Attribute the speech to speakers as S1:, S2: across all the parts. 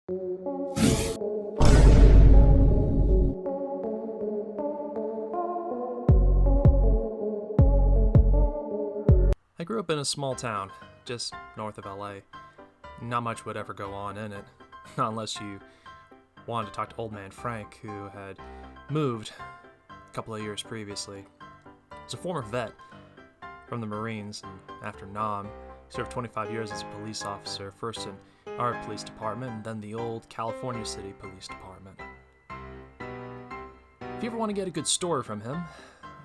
S1: I grew up in a small town, just north of LA. Not much would ever go on in it, not unless you wanted to talk to Old Man Frank, who had moved a couple of years previously. He was a former vet from the Marines, and after Nam, he served 25 years as a police officer, first in our police department, and then the old California City Police Department. If you ever want to get a good story from him,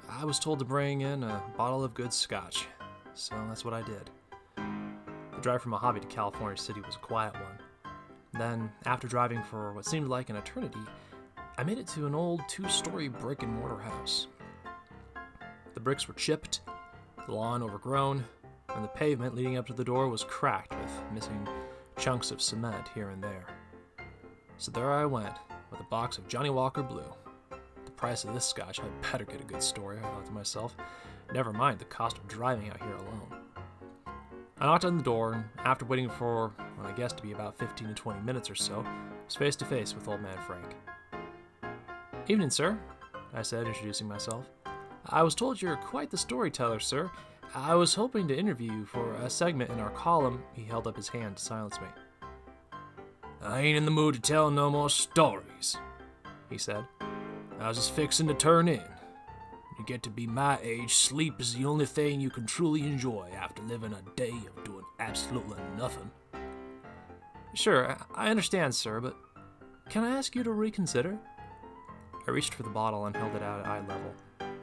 S1: I was told to bring in a bottle of good scotch, so that's what I did. The drive from Mojave to California City was a quiet one. Then, after driving for what seemed like an eternity, I made it to an old 2-story brick and mortar house. The bricks were chipped, the lawn overgrown, and the pavement leading up to the door was cracked with missing chunks of cement here and there. So there I went, with a box of Johnny Walker Blue. The price of this scotch, I'd better get a good story, I thought to myself. Never mind the cost of driving out here alone. I knocked on the door, and after waiting for what I guessed to be about 15 to 20 minutes or so, was face to face with Old Man Frank. "Evening, sir," I said, introducing myself. "I was told you're quite the storyteller, sir. I was hoping to interview you for a segment in our column." He held up his hand to silence me. "I ain't in the mood to tell no more stories," he said. "I was just fixing to turn in. You get to be my age, sleep is the only thing you can truly enjoy after living a day of doing absolutely nothing." "Sure, I understand, sir, but can I ask you to reconsider?" I reached for the bottle and held it out at eye level.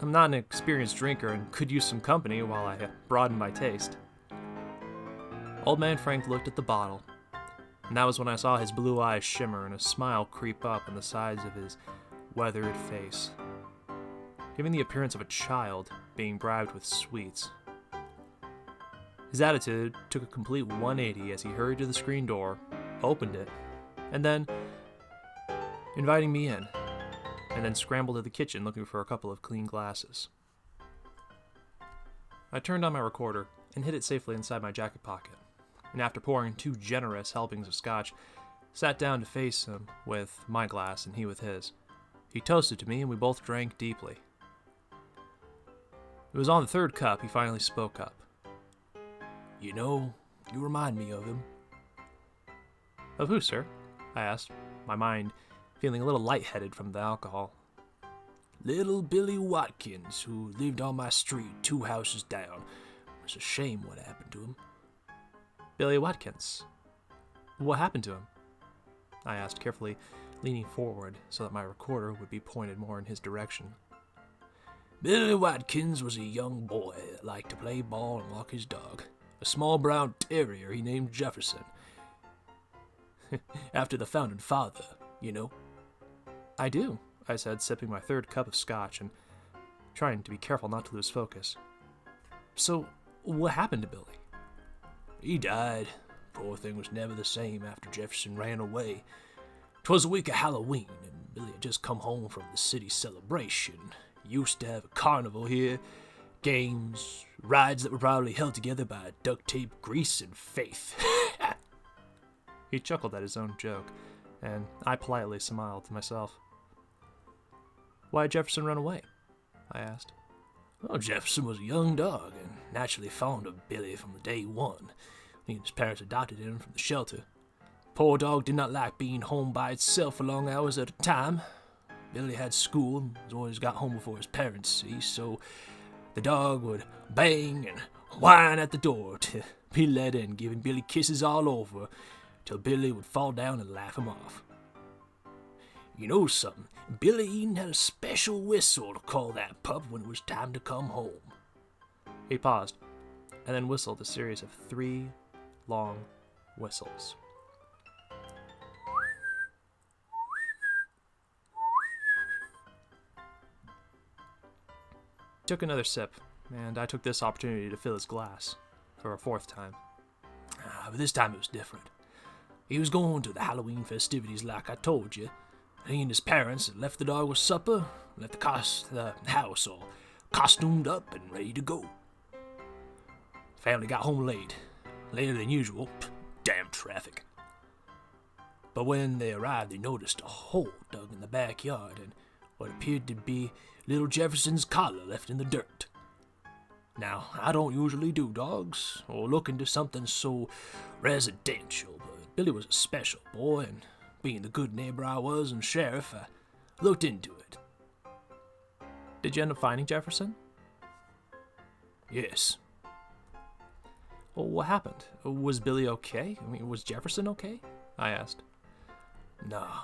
S1: I'm not an experienced drinker and could use some company while I broadened my taste. Old Man Frank looked at the bottle, and that was when I saw his blue eyes shimmer and a smile creep up on the sides of his weathered face, giving the appearance of a child being bribed with sweets. His attitude took a complete 180 as he hurried to the screen door, opened it, and then inviting me in, and then scrambled to the kitchen looking for a couple of clean glasses. I turned on my recorder and hid it safely inside my jacket pocket, and after pouring 2 generous helpings of scotch, sat down to face him with my glass and he with his. He toasted to me and we both drank deeply. It was on the 3rd cup he finally spoke up. "You know, you remind me of him." "Of who, sir?" I asked, my mind feeling a little lightheaded from the alcohol. "Little Billy Watkins, who lived on my street 2 houses down. It's a shame what happened to him." "Billy Watkins? What happened to him?" I asked, carefully leaning forward so that my recorder would be pointed more in his direction. "Billy Watkins was a young boy that liked to play ball and walk his dog. A small brown terrier he named Jefferson. After the founding father, you know." "I do," I said, sipping my 3rd cup of scotch and trying to be careful not to lose focus. "So, what happened to Billy?" "He died. Poor thing was never the same after Jefferson ran away. 'Twas the week of Halloween, and Billy had just come home from the city celebration. Used to have a carnival here, games, rides that were probably held together by duct tape, grease, and faith." He chuckled at his own joke, and I politely smiled to myself. "Why did Jefferson run away?" I asked. "Well, Jefferson was a young dog, and naturally fond of Billy from day one. He and his parents adopted him from the shelter. Poor dog did not like being home by itself for long hours at a time. Billy had school and was always got home before his parents, see, so the dog would bang and whine at the door to be let in, giving Billy kisses all over, till Billy would fall down and laugh him off. You know something, Billy even had a special whistle to call that pup when it was time to come home." He paused, and then whistled a series of 3 long whistles. He took another sip, and I took this opportunity to fill his glass for a 4th time. But this time it was different. He was going to the Halloween festivities like I told you. He and his parents had left the dog with supper, left the house all costumed up and ready to go. Family got home late, later than usual. Damn traffic. But when they arrived, they noticed a hole dug in the backyard and what appeared to be little Jefferson's collar left in the dirt. Now, I don't usually do dogs or look into something so residential, but Billy was a special boy, and being the good neighbor I was and sheriff, I looked into it. Did you end up finding Jefferson? Yes. Well, what happened? Was Billy okay? I mean, was Jefferson okay? I asked. Nah,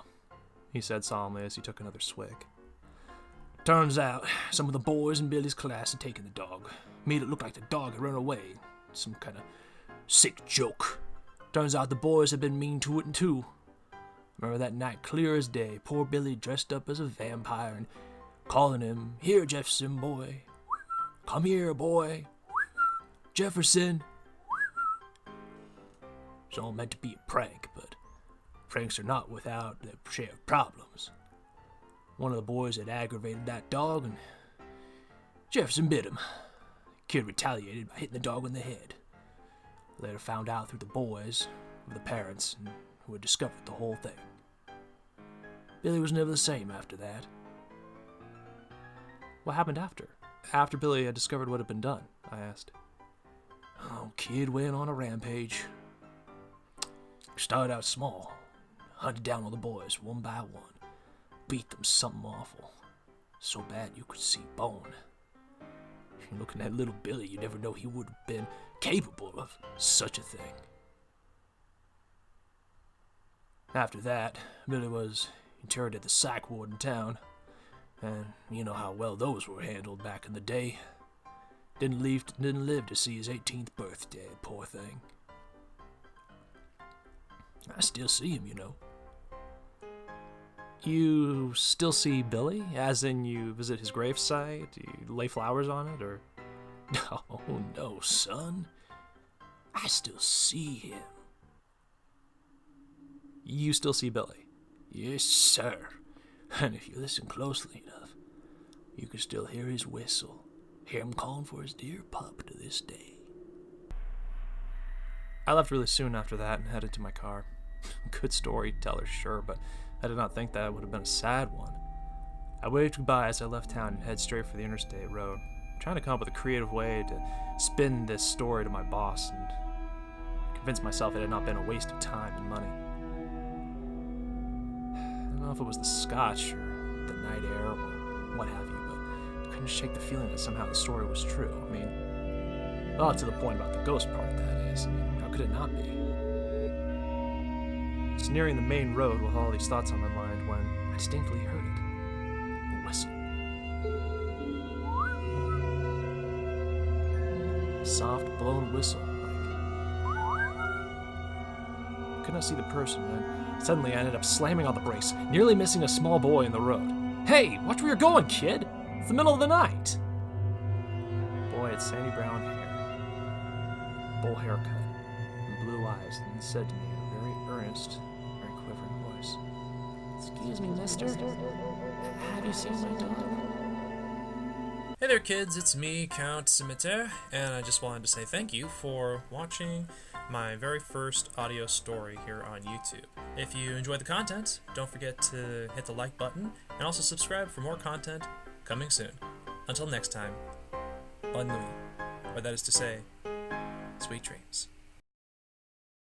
S1: he said solemnly as he took another swig. Turns out, some of the boys in Billy's class had taken the dog. Made it look like the dog had run away. Some kind of sick joke. Turns out the boys had been mean to it too. Remember that night clear as day, poor Billy dressed up as a vampire and calling him, "Here, Jefferson, boy. Come here, boy. Jefferson." It's all meant to be a prank, but pranks are not without their share of problems. One of the boys had aggravated that dog, and Jefferson bit him. Kid retaliated by hitting the dog in the head. Later found out through the boys of the parents and who had discovered the whole thing. Billy was never the same after that. What happened after? After Billy had discovered what had been done, I asked. Oh, kid went on a rampage. Started out small, hunted down all the boys one by one, beat them something awful, so bad you could see bone. Looking at little Billy, you never know he would have been capable of such a thing. After that, Billy was interred at the psych ward in town, and you know how well those were handled back in the day. Didn't live to see his 18th birthday, poor thing. I still see him, you know. You still see Billy? As in you visit his gravesite? You lay flowers on it, or? Oh, no, son. I still see him. You still see Billy? Yes, sir. And if you listen closely enough, you can still hear his whistle. Hear him calling for his dear pup to this day. I left really soon after that and headed to my car. Good storyteller, sure, but I did not think that would have been a sad one. I waved goodbye as I left town and head straight for the interstate road, trying to come up with a creative way to spin this story to my boss and convince myself it had not been a waste of time and money. I don't know if it was the scotch or the night air or what have you, but I couldn't shake the feeling that somehow the story was true. I mean, well, to the point about the ghost part, that is. I mean, how could it not be? I was nearing the main road with all these thoughts on my mind when I distinctly heard it. A whistle. A soft, blown whistle, I could not see the person, and suddenly I ended up slamming on the brakes, nearly missing a small boy in the road. Hey, watch where you're going, kid! It's the middle of the night! The boy had sandy brown hair, bowl haircut, and blue eyes, and said to me in a very earnest, very quivering voice, "Excuse me, mister, have you seen my dog?" Hey there, kids, it's me, Count Cimitiere, and I just wanted to say thank you for watching my very first audio story here on YouTube. If you enjoyed the content, don't forget to hit the like button, and also subscribe for more content coming soon. Until next time, bonne nuit, or that is to say, sweet dreams.